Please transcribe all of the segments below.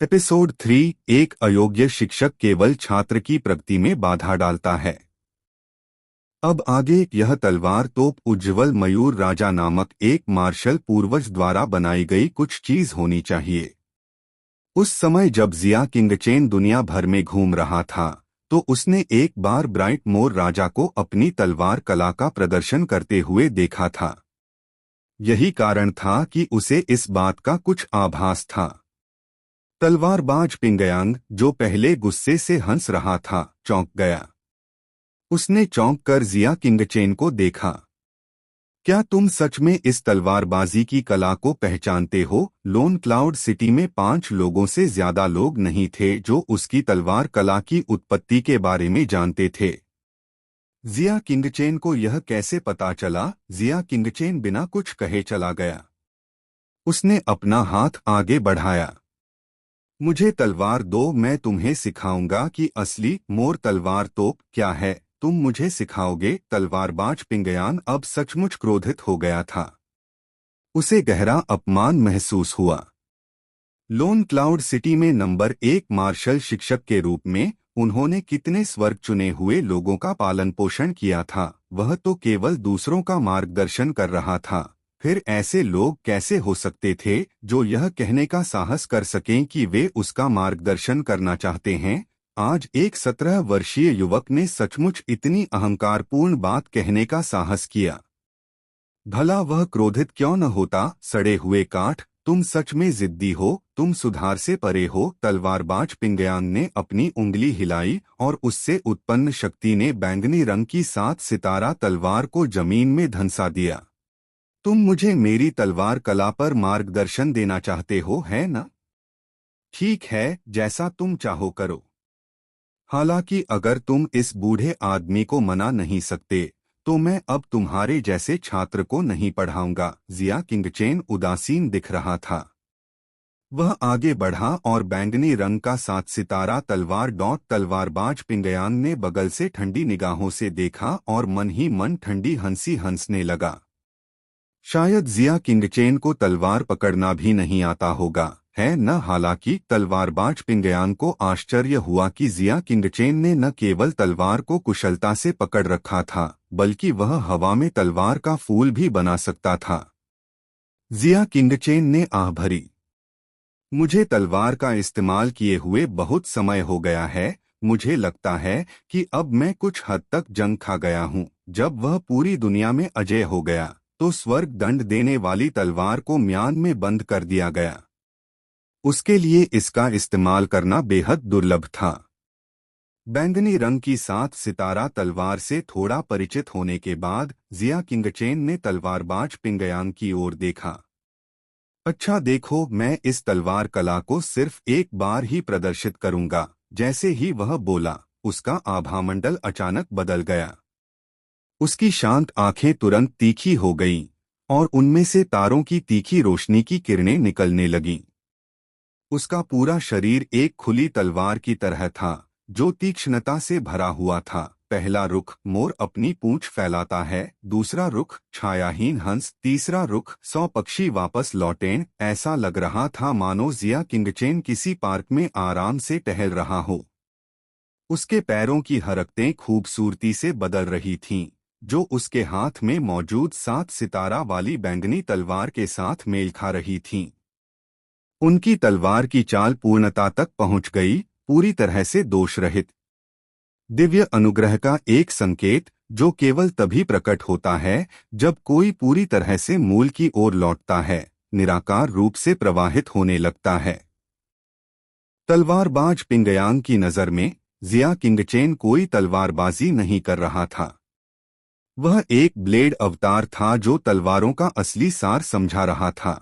Episode 3। एक अयोग्य शिक्षक केवल छात्र की प्रगति में बाधा डालता है। अब आगे यह तलवार तोप उज्ज्वल मयूर राजा नामक एक मार्शल पूर्वज द्वारा बनाई गई कुछ चीज होनी चाहिए। उस समय जब जिया किंगचेन दुनिया भर में घूम रहा था तो उसने एक बार ब्राइट मोर राजा को अपनी तलवार कला का प्रदर्शन करते हुए देखा था। यही कारण था कि उसे इस बात का कुछ आभास था। तलवारबाज पिंगयांग, जो पहले गुस्से से हंस रहा था, चौंक गया। उसने चौंक कर जिया किंगचेन को देखा। क्या तुम सच में इस तलवारबाजी की कला को पहचानते हो? लोन क्लाउड सिटी में 5 लोगों से ज्यादा लोग नहीं थे जो उसकी तलवार कला की उत्पत्ति के बारे में जानते थे। जिया किंगचेन को यह कैसे पता चला? जिया किंगचेन बिना कुछ कहे चला गया। उसने अपना हाथ आगे बढ़ाया। मुझे तलवार दो, मैं तुम्हें सिखाऊंगा कि असली मोर तलवार तोप क्या है। तुम मुझे सिखाओगे? तलवारबाज पिंगयान अब सचमुच क्रोधित हो गया था। उसे गहरा अपमान महसूस हुआ। लोन क्लाउड सिटी में नंबर 1 मार्शल शिक्षक के रूप में उन्होंने कितने स्वर्ग चुने हुए लोगों का पालन पोषण किया था। वह तो केवल दूसरों का मार्गदर्शन कर रहा था। फिर ऐसे लोग कैसे हो सकते थे जो यह कहने का साहस कर सकें कि वे उसका मार्गदर्शन करना चाहते हैं? आज एक 17 वर्षीय युवक ने सचमुच इतनी अहंकारपूर्ण बात कहने का साहस किया। भला वह क्रोधित क्यों न होता? सड़े हुए काठ, तुम सच में जिद्दी हो, तुम सुधार से परे हो। तलवारबाज पिंगयांग ने अपनी उंगली हिलाई और उससे उत्पन्न शक्ति ने बैंगनी रंग की 7 सितारा तलवार को जमीन में धंसा दिया। तुम मुझे मेरी तलवार कला पर मार्गदर्शन देना चाहते हो, है न? ठीक है, जैसा तुम चाहो करो। हालांकि अगर तुम इस बूढ़े आदमी को मना नहीं सकते तो मैं अब तुम्हारे जैसे छात्र को नहीं पढ़ाऊंगा। जिया किंगचेन उदासीन दिख रहा था। वह आगे बढ़ा और बैंगनी रंग का 7 सितारा तलवार डॉट तलवारबाज पिंगयांग ने बगल से ठंडी निगाहों से देखा और मन ही मन ठंडी हंसी हंसने लगा। शायद जिया किंगचेन को तलवार पकड़ना भी नहीं आता होगा, है न? हालांकि तलवारबाज पिंगयांग को आश्चर्य हुआ कि जिया किंगचेन ने न केवल तलवार को कुशलता से पकड़ रखा था बल्कि वह हवा में तलवार का फूल भी बना सकता था। जिया किंगचेन ने आह भरी। मुझे तलवार का इस्तेमाल किए हुए बहुत समय हो गया है। मुझे लगता है कि अब मैं कुछ हद तक जंग खा गया हूँ। जब वह पूरी दुनिया में अजेय हो गया तो स्वर्ग दंड देने वाली तलवार को म्यान में बंद कर दिया गया। उसके लिए इसका इस्तेमाल करना बेहद दुर्लभ था। बैंगनी रंग की 7 सितारा तलवार से थोड़ा परिचित होने के बाद जिया किंगचेन ने तलवारबाज पिंगयांग की ओर देखा। अच्छा देखो, मैं इस तलवार कला को सिर्फ एक बार ही प्रदर्शित करूंगा। जैसे ही वह बोला, उसका आभामंडल अचानक बदल गया। उसकी शांत आंखें तुरंत तीखी हो गईं और उनमें से तारों की तीखी रोशनी की किरणें निकलने लगीं। उसका पूरा शरीर एक खुली तलवार की तरह था जो तीक्ष्णता से भरा हुआ था। पहला रुख, मोर अपनी पूंछ फैलाता है। दूसरा रुख, छायाहीन हंस। तीसरा रुख, 100 पक्षी वापस लौटें। ऐसा लग रहा था मानो जिया किंगचेन किसी पार्क में आराम से टहल रहा हो। उसके पैरों की हरकतें खूबसूरती से बदल रही थीं, जो उसके हाथ में मौजूद 7 सितारा वाली बैंगनी तलवार के साथ मेल खा रही थीं। उनकी तलवार की चाल पूर्णता तक पहुंच गई, पूरी तरह से दोषरहित। दिव्य अनुग्रह का एक संकेत जो केवल तभी प्रकट होता है जब कोई पूरी तरह से मूल की ओर लौटता है, निराकार रूप से प्रवाहित होने लगता है। तलवारबाज पिंगयांग की नजर में जिया किंगचेन कोई तलवारबाजी नहीं कर रहा था। वह एक ब्लेड अवतार था जो तलवारों का असली सार समझा रहा था।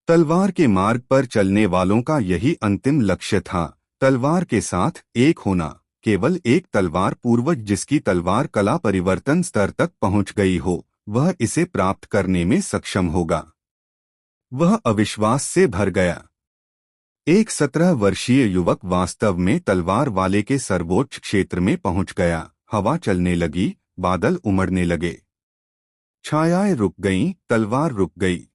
तलवार के मार्ग पर चलने वालों का यही अंतिम लक्ष्य था, तलवार के साथ एक होना। केवल एक तलवार पूर्वज जिसकी तलवार कला परिवर्तन स्तर तक पहुंच गई हो, वह इसे प्राप्त करने में सक्षम होगा। वह अविश्वास से भर गया। एक 17 वर्षीय युवक वास्तव में तलवार वाले के सर्वोच्च क्षेत्र में पहुंच गया। हवा चलने लगी, बादल उमड़ने लगे, छायाएं रुक गईं, तलवार रुक गई।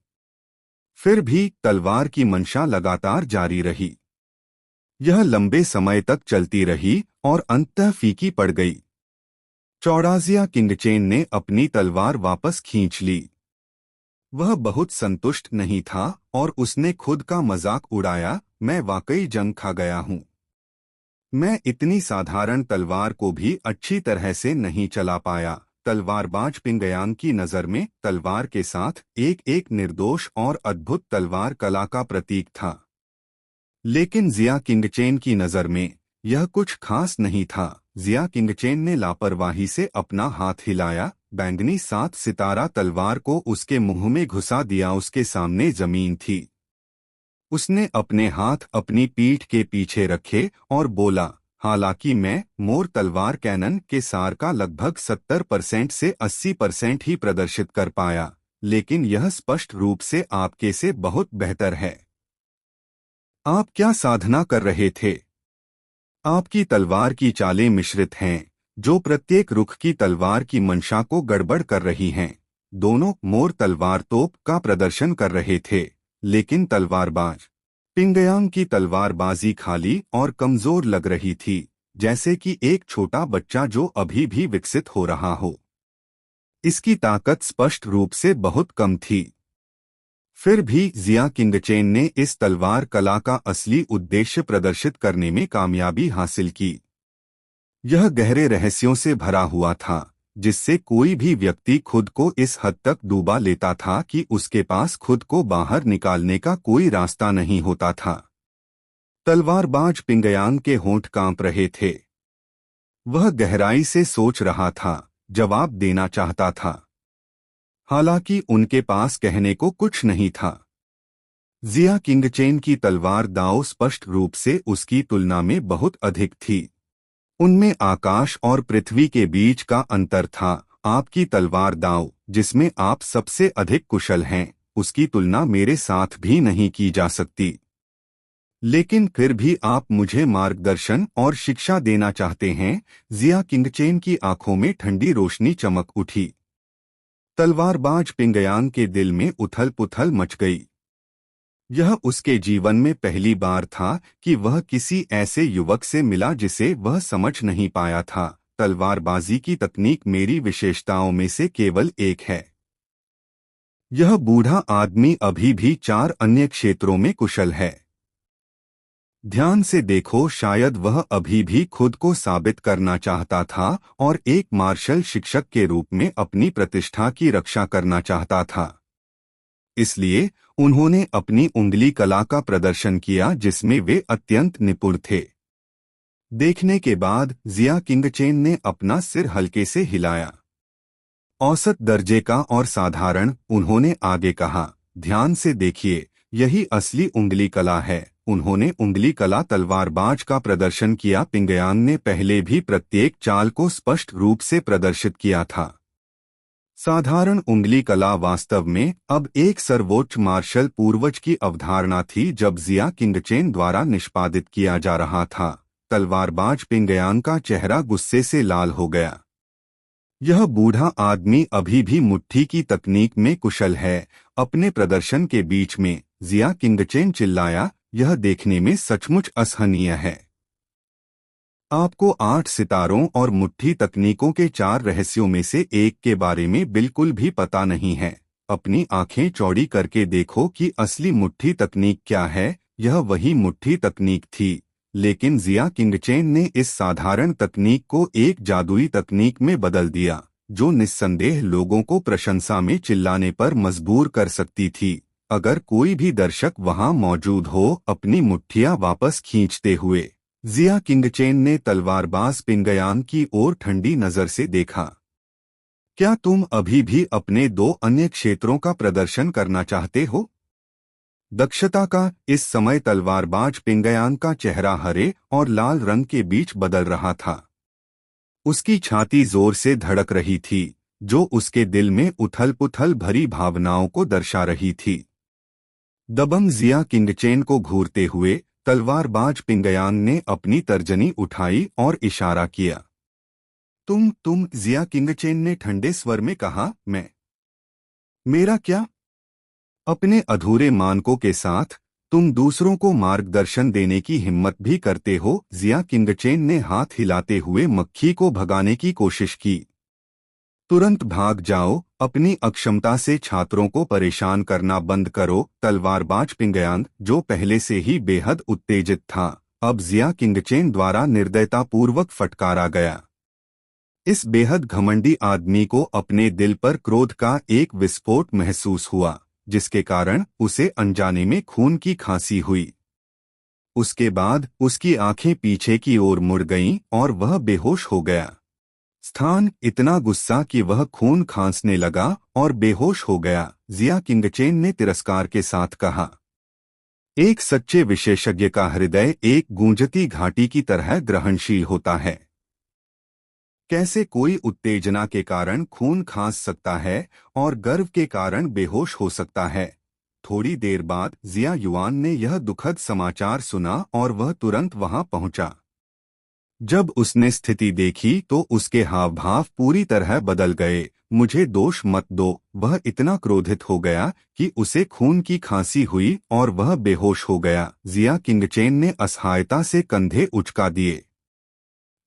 फिर भी तलवार की मंशा लगातार जारी रही। यह लंबे समय तक चलती रही और अंततः फीकी पड़ गई। चौड़ाजिया किंगचेन ने अपनी तलवार वापस खींच ली। वह बहुत संतुष्ट नहीं था और उसने खुद का मजाक उड़ाया, मैं वाकई जंग खा गया हूँ। मैं इतनी साधारण तलवार को भी अच्छी तरह से नहीं चला पाया। तलवारबाज पिंगयांग की नज़र में तलवार के साथ एक एक निर्दोष और अद्भुत तलवार कला का प्रतीक था। लेकिन जिया किंगचेन की नज़र में यह कुछ खास नहीं था। जिया किंगचेन ने लापरवाही से अपना हाथ हिलाया, बैंगनी 7 सितारा तलवार को उसके मुंह में घुसा दिया। उसके सामने जमीन थी। उसने अपने हाथ अपनी पीठ के पीछे रखे और बोला, हालांकि मैं मोर तलवार कैनन के सार का लगभग 70% से 80% ही प्रदर्शित कर पाया, लेकिन यह स्पष्ट रूप से आपके से बहुत बेहतर है। आप क्या साधना कर रहे थे? आपकी तलवार की चालें मिश्रित हैं, जो प्रत्येक रुख की तलवार की मंशा को गड़बड़ कर रही हैं। दोनों मोर तलवार तोप का प्रदर्शन कर रहे थे, लेकिन तलवारबाज पिंगयांग की तलवारबाजी खाली और कमजोर लग रही थी, जैसे कि एक छोटा बच्चा जो अभी भी विकसित हो रहा हो। इसकी ताकत स्पष्ट रूप से बहुत कम थी। फिर भी जिया किंगचेन ने इस तलवार कला का असली उद्देश्य प्रदर्शित करने में कामयाबी हासिल की। यह गहरे रहस्यों से भरा हुआ था, जिससे कोई भी व्यक्ति खुद को इस हद तक डूबा लेता था कि उसके पास खुद को बाहर निकालने का कोई रास्ता नहीं होता था। तलवारबाज पिंगयांग के होंठ कांप रहे थे। वह गहराई से सोच रहा था, जवाब देना चाहता था, हालांकि उनके पास कहने को कुछ नहीं था। जिया किंगचेन की तलवार दाव स्पष्ट रूप से उसकी तुलना में बहुत अधिक थी। उनमें आकाश और पृथ्वी के बीच का अंतर था। आपकी तलवार दाव, जिसमें आप सबसे अधिक कुशल हैं, उसकी तुलना मेरे साथ भी नहीं की जा सकती। लेकिन फिर भी आप मुझे मार्गदर्शन और शिक्षा देना चाहते हैं। जिया किंगचेन की आंखों में ठंडी रोशनी चमक उठी। तलवारबाज पिंगयांग के दिल में उथल पुथल मच गई। यह उसके जीवन में पहली बार था कि वह किसी ऐसे युवक से मिला जिसे वह समझ नहीं पाया था। तलवारबाजी की तकनीक मेरी विशेषताओं में से केवल एक है। यह बूढ़ा आदमी अभी भी 4 अन्य क्षेत्रों में कुशल है। ध्यान से देखो, शायद वह अभी भी खुद को साबित करना चाहता था और एक मार्शल शिक्षक के रूप में अपनी प्रतिष्ठा की रक्षा करना चाहता था। इसलिए उन्होंने अपनी उंगली कला का प्रदर्शन किया, जिसमें वे अत्यंत निपुण थे। देखने के बाद जिया किंगचेन ने अपना सिर हल्के से हिलाया। औसत दर्जे का और साधारण, उन्होंने आगे कहा, ध्यान से देखिए, यही असली उंगली कला है। उन्होंने उंगली कला तलवारबाज का प्रदर्शन किया। पिंगयांग ने पहले भी प्रत्येक चाल को स्पष्ट रूप से प्रदर्शित किया था। साधारण उंगली कला वास्तव में अब एक सर्वोच्च मार्शल पूर्वज की अवधारणा थी। जब जिया किंगचेन द्वारा निष्पादित किया जा रहा था, तलवारबाज पिंगयांग का चेहरा गुस्से से लाल हो गया। यह बूढ़ा आदमी अभी भी मुट्ठी की तकनीक में कुशल है। अपने प्रदर्शन के बीच में जिया किंगचेन चिल्लाया, यह देखने में सचमुच असहनीय है। आपको 8 सितारों और मुट्ठी तकनीकों के 4 रहस्यों में से एक के बारे में बिल्कुल भी पता नहीं है। अपनी आंखें चौड़ी करके देखो कि असली मुट्ठी तकनीक क्या है। यह वही मुट्ठी तकनीक थी, लेकिन जिया किंगचेन ने इस साधारण तकनीक को एक जादुई तकनीक में बदल दिया, जो निस्संदेह लोगों को प्रशंसा में चिल्लाने पर मजबूर कर सकती थी। अगर कोई भी दर्शक वहां मौजूद हो। अपनी मुट्ठियां वापस खींचते हुए जिया किंगचेन ने तलवारबाज पिंगयांग की ओर ठंडी नजर से देखा। क्या तुम अभी भी अपने 2 अन्य क्षेत्रों का प्रदर्शन करना चाहते हो? दक्षता का। इस समय तलवारबाज पिंगयांग का चेहरा हरे और लाल रंग के बीच बदल रहा था। उसकी छाती जोर से धड़क रही थी, जो उसके दिल में उथल-पुथल भरी भावनाओं को दर्शा रही थी। दबंग जिया किंगचेन को घूरते हुए तलवारबाज पिंगयांग ने अपनी तर्जनी उठाई और इशारा किया। तुम जिया किंगचेन ने ठंडे स्वर में कहा, मेरा क्या? अपने अधूरे मानकों के साथ तुम दूसरों को मार्गदर्शन देने की हिम्मत भी करते हो। जिया किंगचेन ने हाथ हिलाते हुए मक्खी को भगाने की कोशिश की। तुरंत भाग जाओ, अपनी अक्षमता से छात्रों को परेशान करना बंद करो। तलवारबाज पिंगयांग, जो पहले से ही बेहद उत्तेजित था, अब जिया किंगचेन द्वारा निर्दयतापूर्वक फटकारा गया। इस बेहद घमंडी आदमी को अपने दिल पर क्रोध का एक विस्फोट महसूस हुआ, जिसके कारण उसे अनजाने में खून की खांसी हुई। उसके बाद उसकी आंखें पीछे की ओर मुड़ गईं और वह बेहोश हो गया। स्थान इतना गुस्सा कि वह खून खांसने लगा और बेहोश हो गया। जिया किंगचेन ने तिरस्कार के साथ कहा, एक सच्चे विशेषज्ञ का हृदय एक गूंजती घाटी की तरह ग्रहणशील होता है। कैसे कोई उत्तेजना के कारण खून खांस सकता है और गर्व के कारण बेहोश हो सकता है। थोड़ी देर बाद जिया युआन ने यह दुखद समाचार सुना और वह तुरंत वहां पहुंचा। जब उसने स्थिति देखी तो उसके हाव भाव पूरी तरह बदल गए। मुझे दोष मत दो। वह इतना क्रोधित हो गया कि उसे खून की खांसी हुई और वह बेहोश हो गया। जिया किंगचेन ने असहायता से कंधे उचका दिए।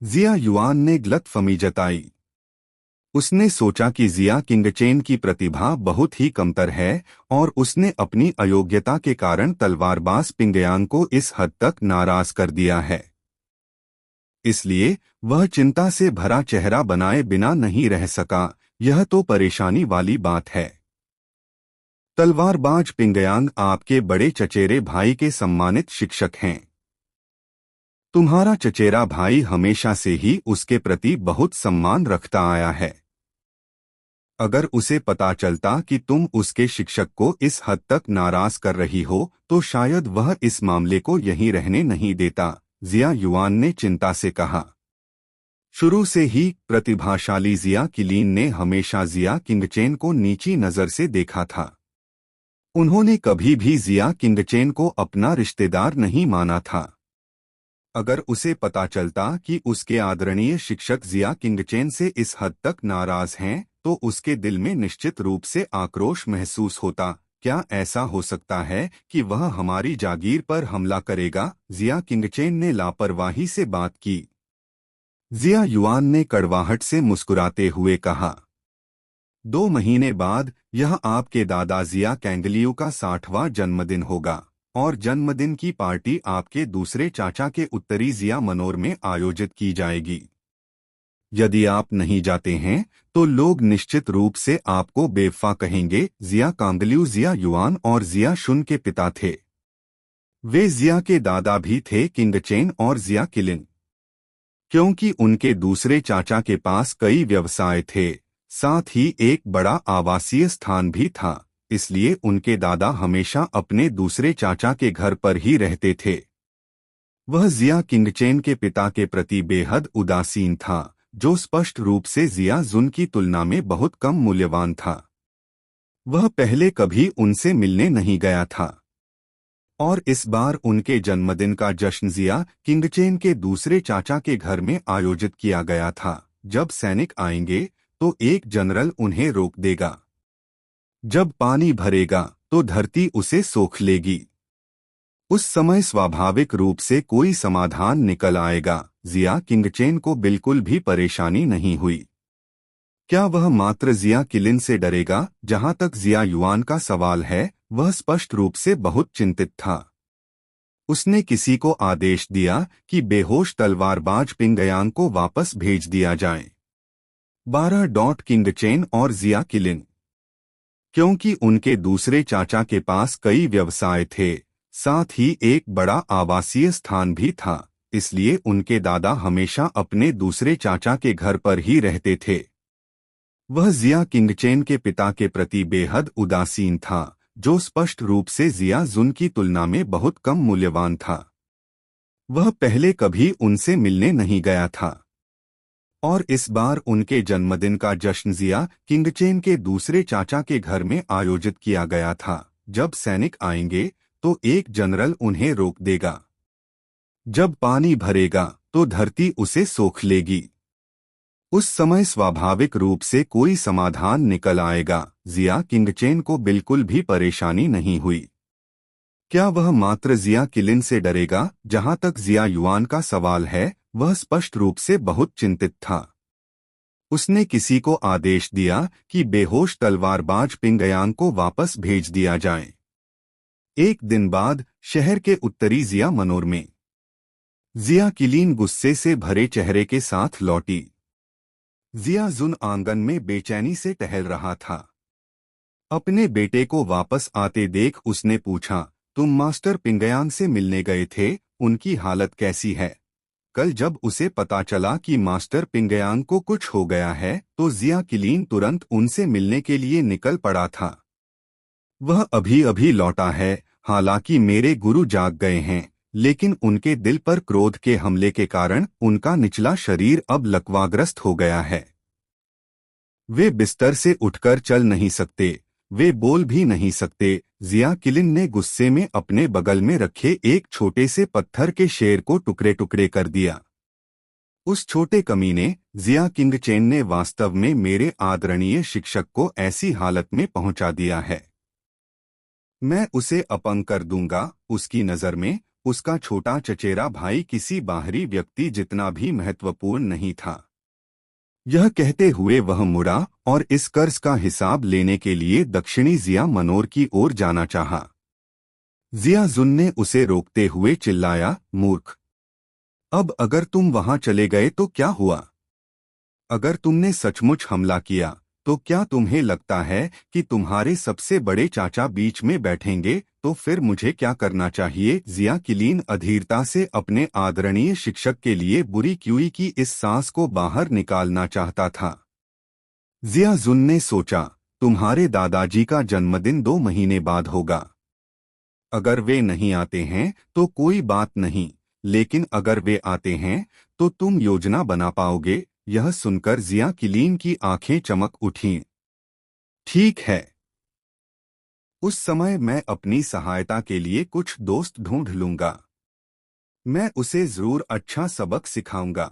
जिया युआन ने गलतफहमी जताई। उसने सोचा कि जिया किंगचेन की प्रतिभा बहुत ही कमतर है और उसने अपनी अयोग्यता के कारण तलवारबाज पिंगयांग को इस हद तक नाराज कर दिया है। इसलिए वह चिंता से भरा चेहरा बनाए बिना नहीं रह सका। यह तो परेशानी वाली बात है। तलवारबाज पिंगयांग आपके बड़े चचेरे भाई के सम्मानित शिक्षक हैं। तुम्हारा चचेरा भाई हमेशा से ही उसके प्रति बहुत सम्मान रखता आया है। अगर उसे पता चलता कि तुम उसके शिक्षक को इस हद तक नाराज कर रही हो तो शायद वह इस मामले को यहीं रहने नहीं देता। जिया युआन ने चिंता से कहा। शुरू से ही प्रतिभाशाली जिया किलीन ने हमेशा जिया किंगचेन को नीची नजर से देखा था। उन्होंने कभी भी जिया किंगचेन को अपना रिश्तेदार नहीं माना था। अगर उसे पता चलता कि उसके आदरणीय शिक्षक जिया किंगचेन से इस हद तक नाराज हैं तो उसके दिल में निश्चित रूप से आक्रोश महसूस होता। क्या ऐसा हो सकता है कि वह हमारी जागीर पर हमला करेगा? जिया किंगचेन ने लापरवाही से बात की। जिया युआन ने कड़वाहट से मुस्कुराते हुए कहा, 2 महीने बाद यह आपके दादा जिया कैंगलियू का 60वां जन्मदिन होगा और जन्मदिन की पार्टी आपके दूसरे चाचा के उत्तरी जिया मनोर में आयोजित की जाएगी। यदि आप नहीं जाते हैं तो लोग निश्चित रूप से आपको बेवफा कहेंगे। जिया कांगलियू जिया युआन और जिया शुन के पिता थे। वे जिया के दादा भी थे किंगचेन और जिया किलिन। क्योंकि उनके दूसरे चाचा के पास कई व्यवसाय थे, साथ ही एक बड़ा आवासीय स्थान भी था, इसलिए उनके दादा हमेशा अपने दूसरे चाचा के घर पर ही रहते थे। वह जिया किंगचेन के पिता के प्रति बेहद उदासीन था, जो स्पष्ट रूप से जिया जुन की तुलना में बहुत कम मूल्यवान था। वह पहले कभी उनसे मिलने नहीं गया था और इस बार उनके जन्मदिन का जश्न जिया किंगचेन के दूसरे चाचा के घर में आयोजित किया गया था। जब सैनिक आएंगे तो एक जनरल उन्हें रोक देगा। जब पानी भरेगा तो धरती उसे सोख लेगी। उस समय स्वाभाविक रूप से कोई समाधान निकल आएगा। जिया किंगचेन को बिल्कुल भी परेशानी नहीं हुई। क्या वह मात्र जिया किलिन से डरेगा? जहां तक जिया युआन का सवाल है, वह स्पष्ट रूप से बहुत चिंतित था। उसने किसी को आदेश दिया कि बेहोश तलवारबाज पिंगयांग को वापस भेज दिया जाए। 12 किंगचेन और जिया किलिन, क्योंकि उनके दूसरे चाचा के पास कई व्यवसाय थे, साथ ही एक बड़ा आवासीय स्थान भी था, इसलिए उनके दादा हमेशा अपने दूसरे चाचा के घर पर ही रहते थे। वह जिया किंगचेन के पिता के प्रति बेहद उदासीन था, जो स्पष्ट रूप से जिया जुन की तुलना में बहुत कम मूल्यवान था। वह पहले कभी उनसे मिलने नहीं गया था और इस बार उनके जन्मदिन का जश्न जिया किंगचेन के दूसरे चाचा के घर में आयोजित किया गया था। जब सैनिक आएंगे तो एक जनरल उन्हें रोक देगा। जब पानी भरेगा तो धरती उसे सोख लेगी। उस समय स्वाभाविक रूप से कोई समाधान निकल आएगा। जिया किंगचेन को बिल्कुल भी परेशानी नहीं हुई। क्या वह मात्र जिया किलिन से डरेगा? जहां तक जिया युआन का सवाल है, वह स्पष्ट रूप से बहुत चिंतित था। उसने किसी को आदेश दिया कि बेहोश तलवारबाज पिंगयांग को वापस भेज दिया जाए। एक दिन बाद शहर के उत्तरी जिया मनोर में जिया किलीन गुस्से से भरे चेहरे के साथ लौटी। जिया जुन आंगन में बेचैनी से टहल रहा था। अपने बेटे को वापस आते देख उसने पूछा, तुम मास्टर पिंगयांग से मिलने गए थे? उनकी हालत कैसी है? कल जब उसे पता चला कि मास्टर पिंगयांग को कुछ हो गया है, तो जिया किलीन तुरंत उनसे मिलने के लिए निकल पड़ा था। वह अभी अभी लौटा है। हालांकि मेरे गुरु जाग गए हैं, लेकिन उनके दिल पर क्रोध के हमले के कारण उनका निचला शरीर अब लकवाग्रस्त हो गया है। वे बिस्तर से उठकर चल नहीं सकते, वे बोल भी नहीं सकते। जिया किलिन ने गुस्से में अपने बगल में रखे एक छोटे से पत्थर के शेर को टुकड़े टुकड़े कर दिया। उस छोटे कमीने जिया किंगचेन ने वास्तव में मेरे आदरणीय शिक्षक को ऐसी हालत में पहुंचा दिया है। मैं उसे अपंग कर दूंगा। उसकी नजर में उसका छोटा चचेरा भाई किसी बाहरी व्यक्ति जितना भी महत्वपूर्ण नहीं था। यह कहते हुए वह मुड़ा और इस कर्ज का हिसाब लेने के लिए दक्षिणी जिया मनोर की ओर जाना चाहा। जिया जुन ने उसे रोकते हुए चिल्लाया, मूर्ख! अब अगर तुम वहां चले गए तो क्या हुआ? अगर तुमने सचमुच हमला किया, तो क्या तुम्हें लगता है कि तुम्हारे सबसे बड़े चाचा बीच में बैठेंगे? तो फिर मुझे क्या करना चाहिए? जिया किलीन अधीरता से अपने आदरणीय शिक्षक के लिए बुरी क्यूई की इस सांस को बाहर निकालना चाहता था। जिया जुन ने सोचा, तुम्हारे दादाजी का जन्मदिन 2 महीने बाद होगा। अगर वे नहीं आते हैं तो कोई बात नहीं, लेकिन अगर वे आते हैं तो तुम योजना बना पाओगे? यह सुनकर जिया किलीन की आंखें चमक उठीं। ठीक है, उस समय मैं अपनी सहायता के लिए कुछ दोस्त ढूंढ लूंगा। मैं उसे जरूर अच्छा सबक सिखाऊंगा।